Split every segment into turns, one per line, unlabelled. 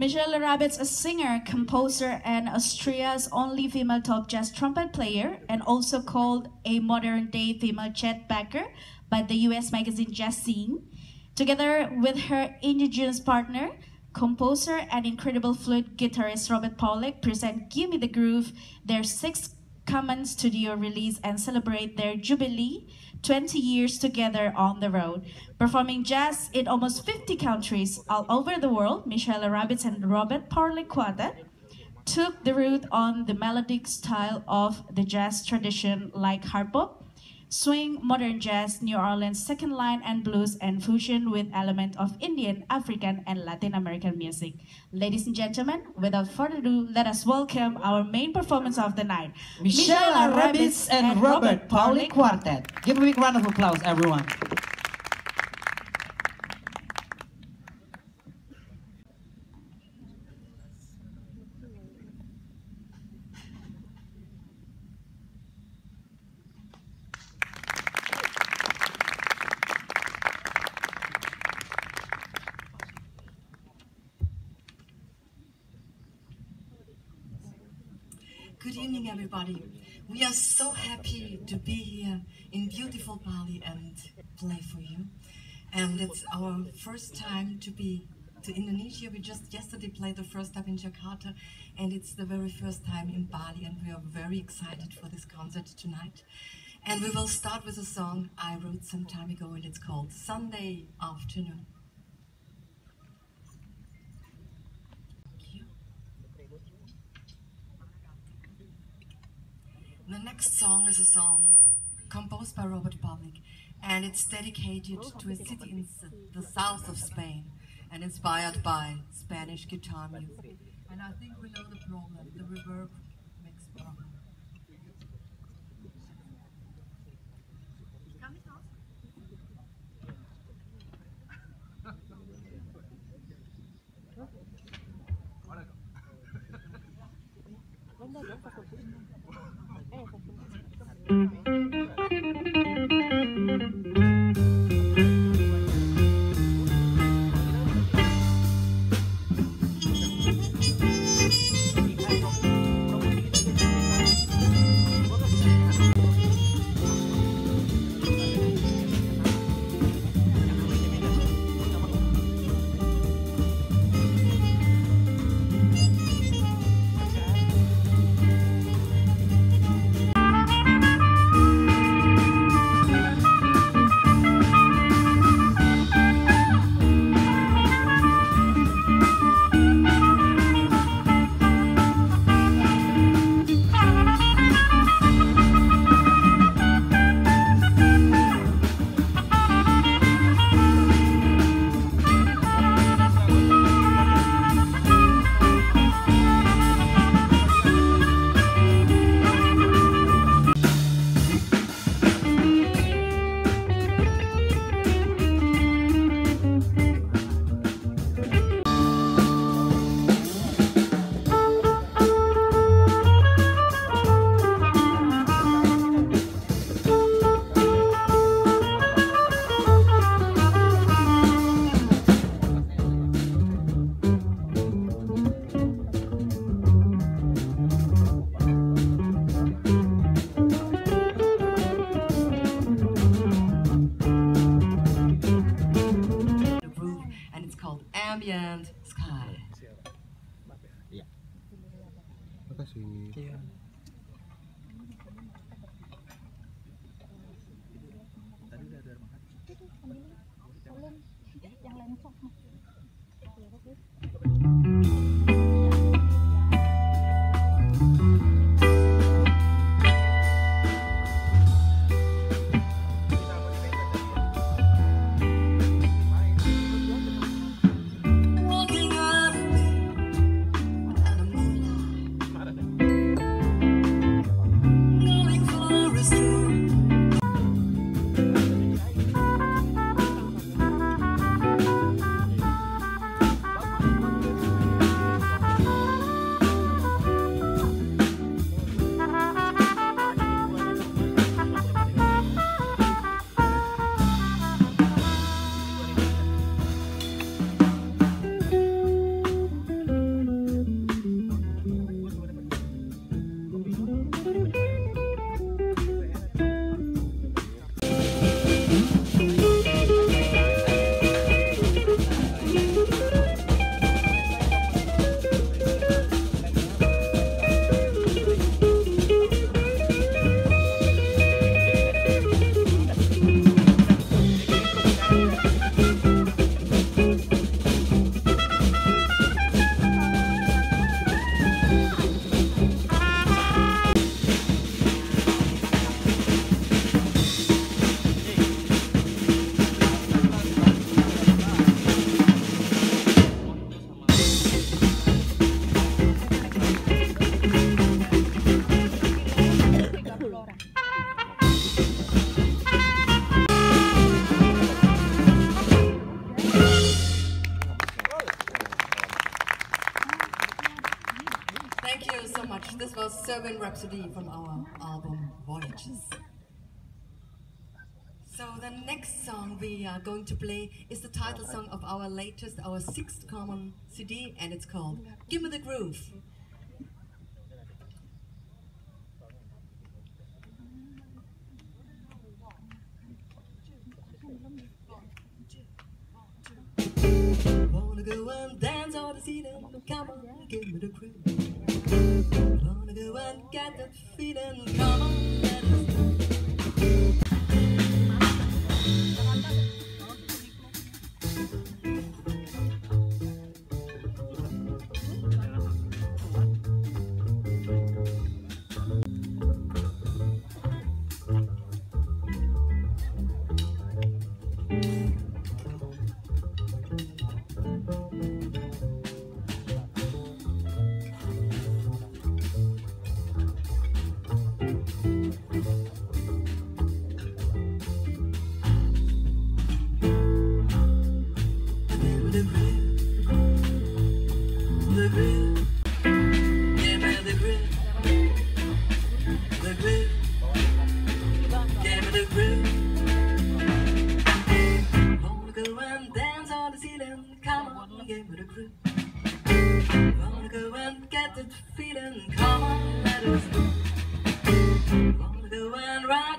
Michaela Rabitsch, a singer, composer, and Austria's only female top jazz trumpet player, and also called a modern-day female Chet Baker by the US magazine Jazz Scene. Together with her indigenous partner, composer, and incredible flute guitarist Robert Pawlik present Give Me the Groove, their sixth common studio release, and celebrate their jubilee, 20 years together on the road. Performing jazz in almost 50 countries all over the world, Michaela Rabitsch and Robert Pawlik Quartet took the route on the melodic style of the jazz tradition like hard bop, swing, modern jazz, New Orleans second line and blues, and fusion with element of Indian, African, and Latin American music. Ladies and gentlemen, without further ado, let us welcome our main performance of the night,
Michaela Rabitsch and Robert Pawlik Quartet. Give a big round of applause, everyone.
Good evening, everybody. We are so happy to be here in beautiful Bali and play for you. And it's our first time to be to Indonesia. We just yesterday played the first time in Jakarta, and it's the very first time in Bali, and we are very excited for this concert tonight. And we will start with a song I wrote some time ago, and it's called Sunday Afternoon. The next song is a song composed by Robert Pawlik, and it's dedicated to a city in the south of Spain and inspired by Spanish guitar music. And I think we know the problem, the reverb makes problem. Ambient Sky.
Iya. Makasih. Iya. Tadi udah ada makan. Itu ambilin yang lensok.
Thank you so much. This was Serbian Rhapsody from our album Voyages. So the next song we are going to play is the title song of our latest, our sixth common CD, and it's called Give Me the Groove. Wanna go and dance on the ceiling, come on, give me the groove. Wanna go and get that feeling, come on, let us go.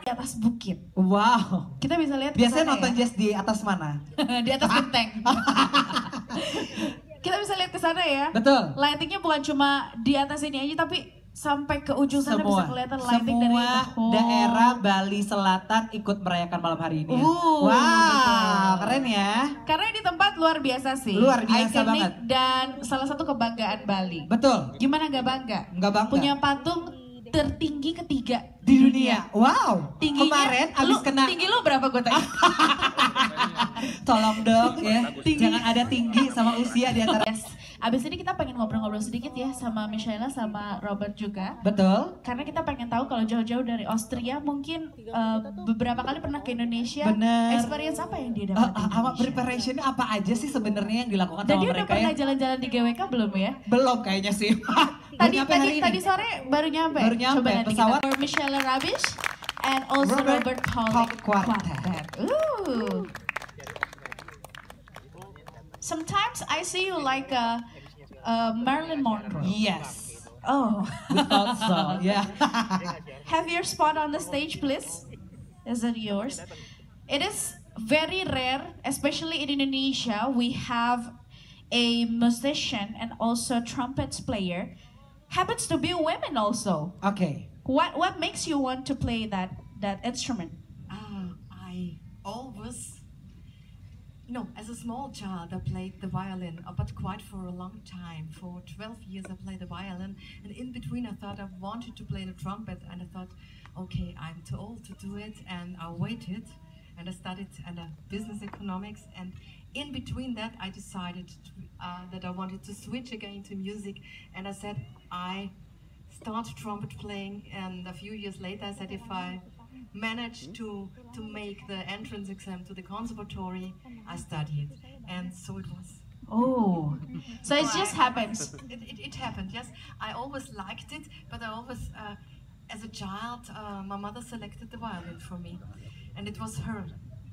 Di atas bukit.
Wow.
Kita bisa lihat
Biasanya
kesana,
nonton
ya?
jazz di atas mana?
Di atas genteng. Kita bisa lihat ke sana ya.
Betul.
Lightingnya bukan cuma di atas ini aja, tapi sampai ke ujung sana bisa kelihatan lighting dari
semua daerah Bali Selatan ikut merayakan malam hari ini. Wow,
gitu.
keren ya.
Karena di tempat luar biasa sih.
Luar biasa
Iconic
banget.
Dan salah satu kebanggaan Bali.
Betul.
Gimana nggak bangga?
Nggak bangga.
Punya patung tertinggi ketiga
Di dunia. Wow.
Tingginya,
Kemarin abis kena.
Tinggi lu berapa gue tanya?
Tolong dong ya. Jangan ada tinggi sama usia di antara.
Yes. Abis ini kita pengen ngobrol-ngobrol sedikit ya sama Michaela sama Robert juga.
Betul.
Karena kita pengen tahu kalau jauh-jauh dari Austria mungkin beberapa kali pernah ke Indonesia.
Bener.
Experience apa yang dia dapat?
Preparationnya apa aja sih sebenarnya yang dilakukan
Dan
sama
dia udah
mereka
pernah
ya?
jalan-jalan di GWK belum ya?
Belum kayaknya sih.
Tadi sore baru nyampe.
Baru nyampe,
Coba nanti
pesawat.
kita. Michaela Rabitsch and also Robert Pawlik Quartet. Ooh. Sometimes I see you like a Marilyn Monroe.
Yes.
Oh.
We thought so. Yeah.
Have your spot on the stage, please. Is it yours? It is very rare, especially in Indonesia. We have a musician and also trumpets player. Happens to be women also.
Okay.
What makes you want to play that instrument?
I always, as a small child I played the violin, but quite for a long time. For 12 years I played the violin, and in between I thought I wanted to play the trumpet, and I thought, okay, I'm too old to do it, and I waited, and I studied business economics, and in between that I decided that I wanted to switch again to music, and I said I started trumpet playing, and a few years later I said if I managed to make the entrance exam to the conservatory, I studied, and so it was.
Oh, so it just happens.
It happened, yes. I always liked it, but I always, as a child, my mother selected the violin for me, and it was her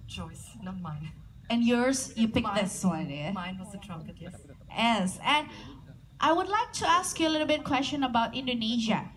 choice, not mine.
And yours, you picked this one, yeah?
Mine was the trumpet, yes.
Yes, and I would like to ask you a little bit question about Indonesia.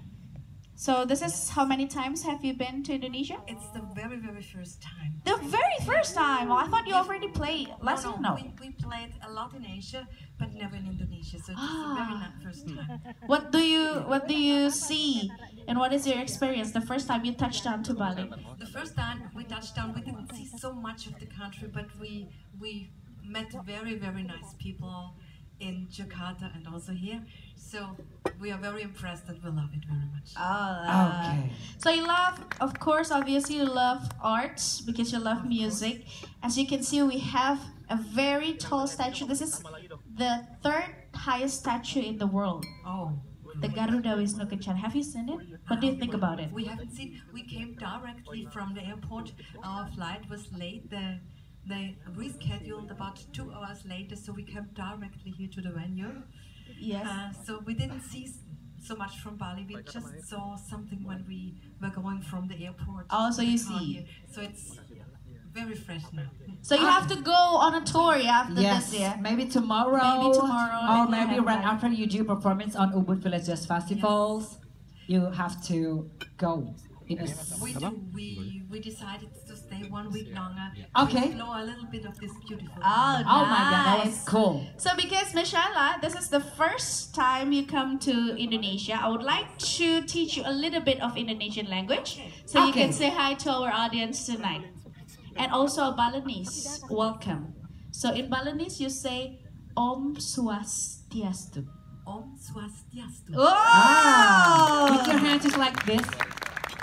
So this is how many times have you been to Indonesia?
It's the very, very first time.
The very first time. Oh, I thought you already played last year. No.
We played a lot in Asia, but never in Indonesia. So it's the very first time.
What do you see, and what is your experience the first time you touched down to Bali?
The first time we touched down, we didn't see so much of the country, but we met very, very nice people in Jakarta and also here. So we are very impressed and we love it very much.
Okay.
So you love, of course, obviously you love arts because you love music. As you can see, we have a very tall statue. This is the third highest statue in the world.
Oh.
The Garuda Wisnu Kencana. Have you seen it? What do you think about it?
We haven't seen. We came directly from the airport. Our flight was late. They rescheduled about 2 hours later, so we came directly here to the venue.
Yes.
So we didn't see so much from Bali. We just saw something when we were going from the airport.
Oh, so you
to the car
see.
here. So it's very fresh now.
So you have to go on a tour after
Yes,
this, yeah?
maybe tomorrow.
Maybe tomorrow,
Or
if you
maybe
have
right
time.
after you do performance on Ubud Village Jazz Festivals, you have to go. In a
We decided to stay 1 week longer
Okay.
to explore a little bit of this beautiful.
Oh,
Oh my god, that was
nice.
cool.
So because Michaela, this is the first time you come to Indonesia, I would like to teach you a little bit of Indonesian language so you
Okay.
can say hi to our audience tonight. And also Balinese, welcome. So in Balinese you say Om Swastiastu.
Om Swastiastu.
Oh!
Put your hands just like this.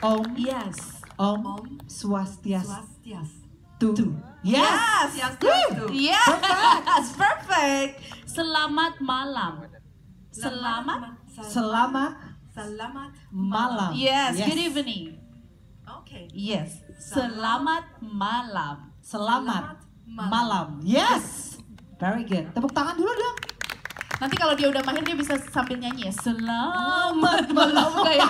Om.
Yes.
Om.
Om
Swastiastu.
Swastiastu.
Yes.
Swastiastu.
Yes, perfect. Selamat malam. Selamat.
Selamat
Selamat.
malam.
Yes, good evening.
Okay.
Yes. Selamat malam.
Selamat malam. Yes. Very good. Tepuk tangan dulu dong.
Nanti kalau dia udah mahir dia bisa sambil nyanyi ya. Selamat malam kayak.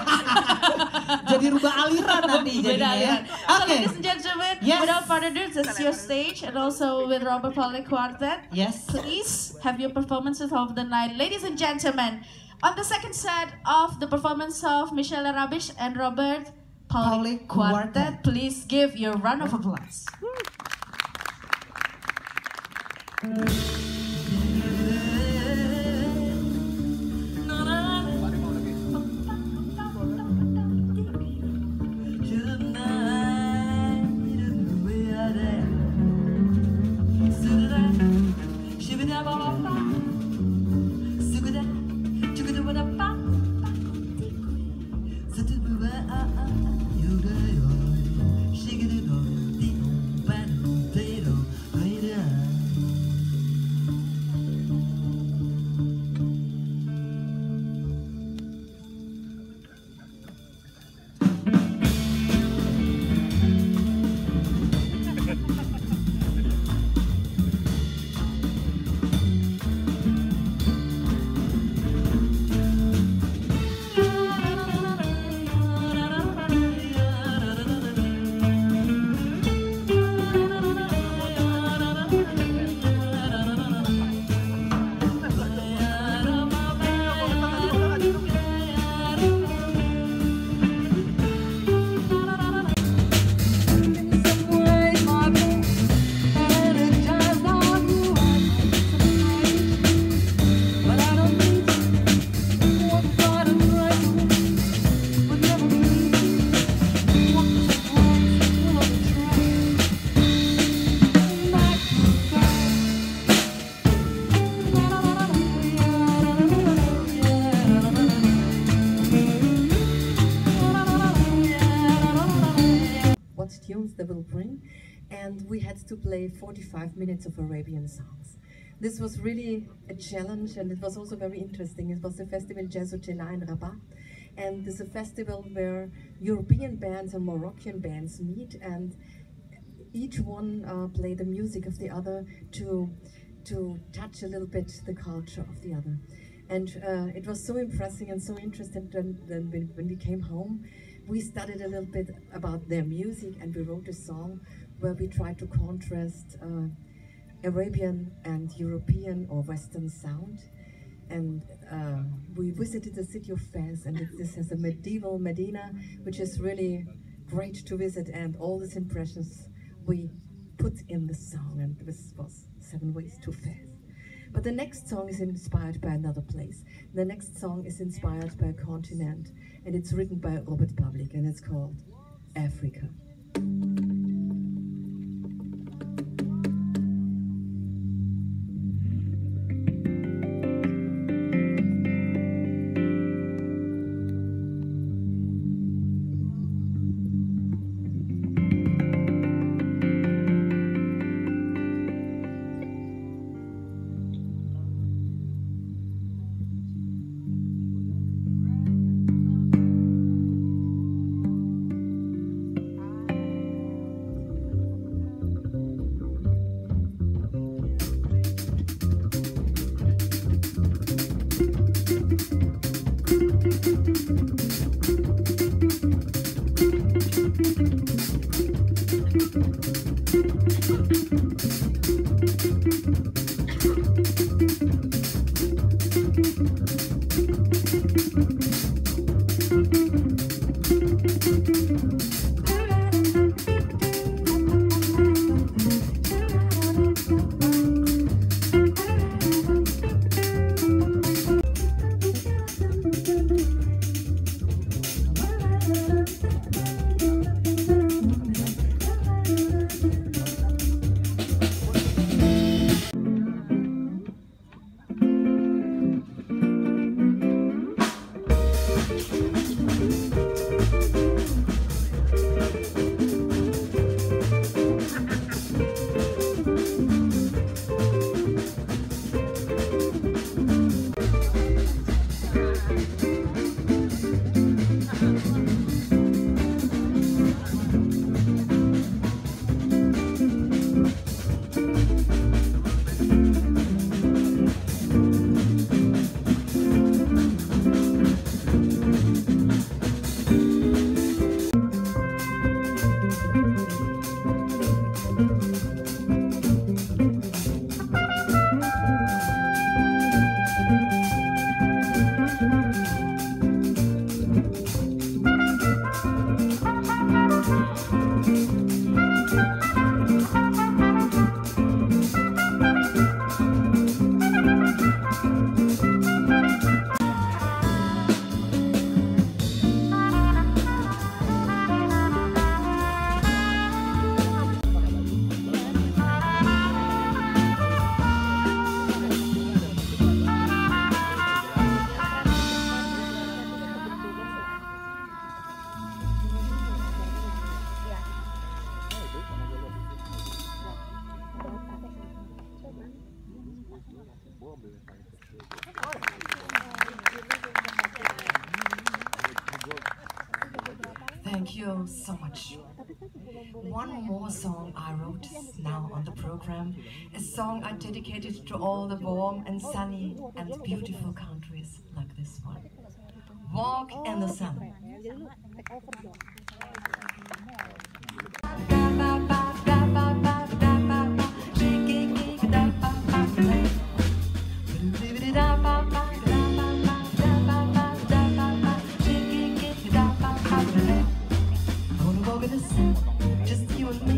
Jadi rubah aliran nanti
Beda
jadinya ya.
aliran. So
Oke.
ladies and gentlemen,
Yes.
without further ado, this is your stage and also with Robert Pawlik Quartet.
Yes.
Please have your performances of the night. Ladies and gentlemen, on the second set of the performance of Michaela Rabitsch and Robert Pawlik
Pawlik
Quartet, please give your round of applause.
What tunes they will bring, and we had to play 45 minutes of Arabian songs. This was really a challenge, and it was also very interesting. It was the festival Jazzotena in Rabat, and it's a festival where European bands and Moroccan bands meet, and each one play the music of the other to touch a little bit the culture of the other. And it was so impressive and so interesting that when we came home, we studied a little bit about their music, and we wrote a song where we tried to contrast Arabian and European or Western sound. And we visited the city of Fez, and this has a medieval Medina, which is really great to visit, and all these impressions we put in the song, and this was 7 Ways to Fez. But the next song is inspired by another place. The next song is inspired by a continent, and it's written by Robert Pawlik, and it's called Africa. Thank you so much. One more song I wrote now on the program, a song I dedicated to all the warm and sunny and beautiful countries like this one. Walk in the Sun. Just you and me.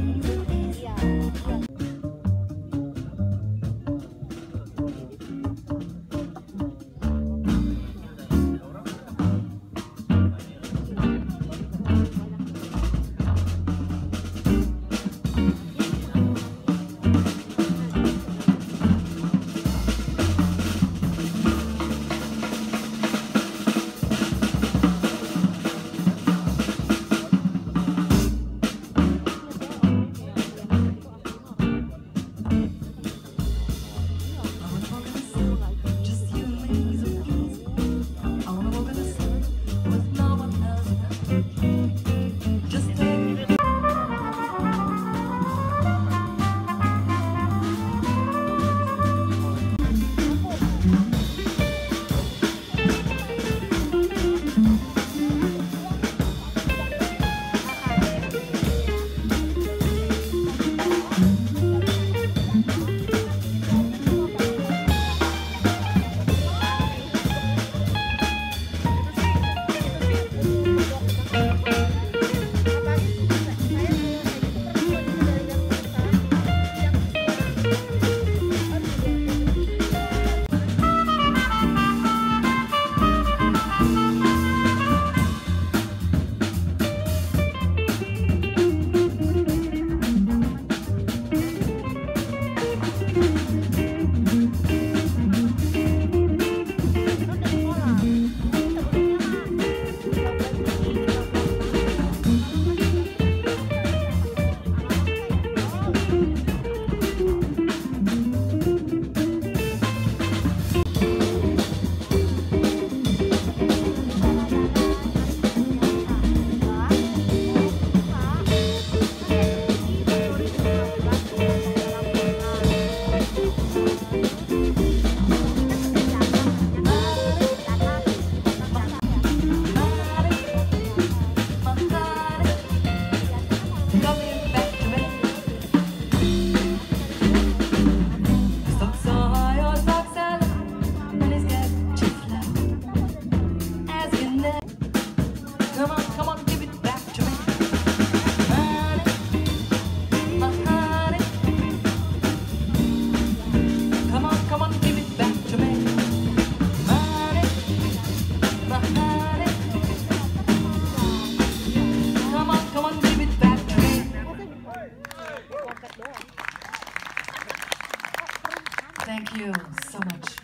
Thank you so much.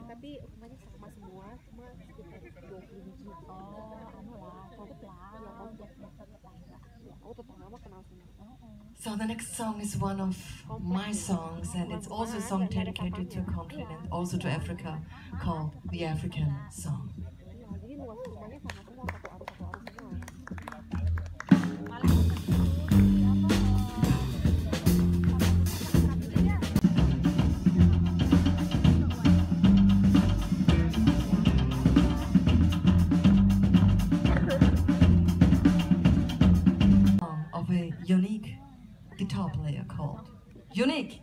Tapi rumahnya sama semua, cuma sekitar 20 biji.
So the next song is one of my songs, and it's also a song dedicated to a continent, also to Africa, called The African Song.
Jadi luas rumahnya sama semua, satu arus semua.
Of a unique guitar player called Unique.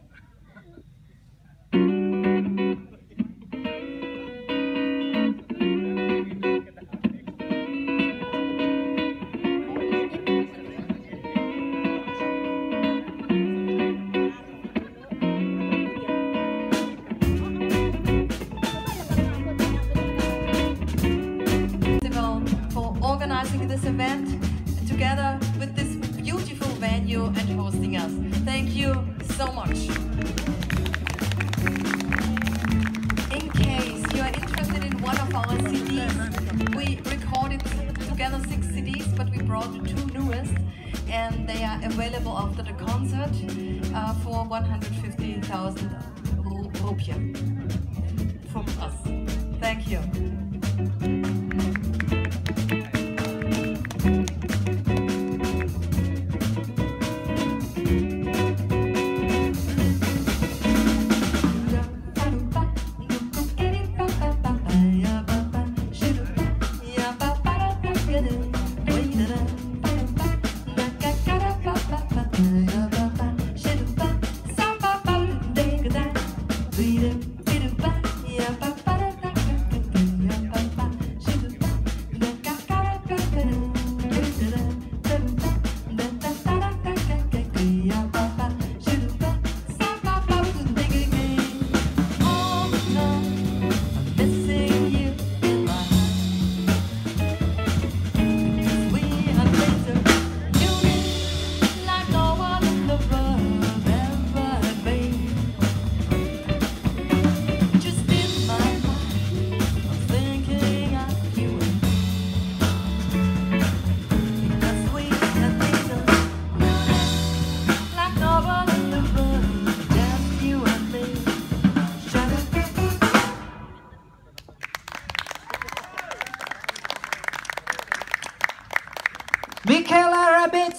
For organizing this event together with this beautiful venue and hosting us. Thank you so much. In case you are interested in one of our CDs, we recorded together 6 CDs, but we brought the 2 newest, and they are available after the concert for 150,000 rupiah from us. Thank you.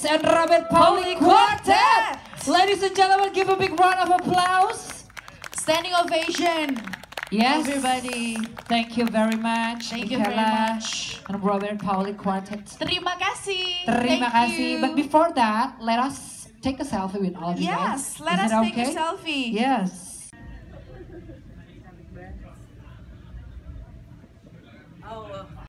Rabitsch and Pawlik
Pawlik
Quartet.
Quartet.
Ladies and gentlemen, give a big round of applause.
Standing ovation.
Yes.
Everybody.
Thank you very much.
Thank you very
Michaela
much.
and Pawlik Quartet.
Terima kasih.
Terima
Thank
kasih.
you.
But before that, let us take a selfie with all of you guys.
Yes, let
Is
us
it
take
okay?
a selfie.
Yes.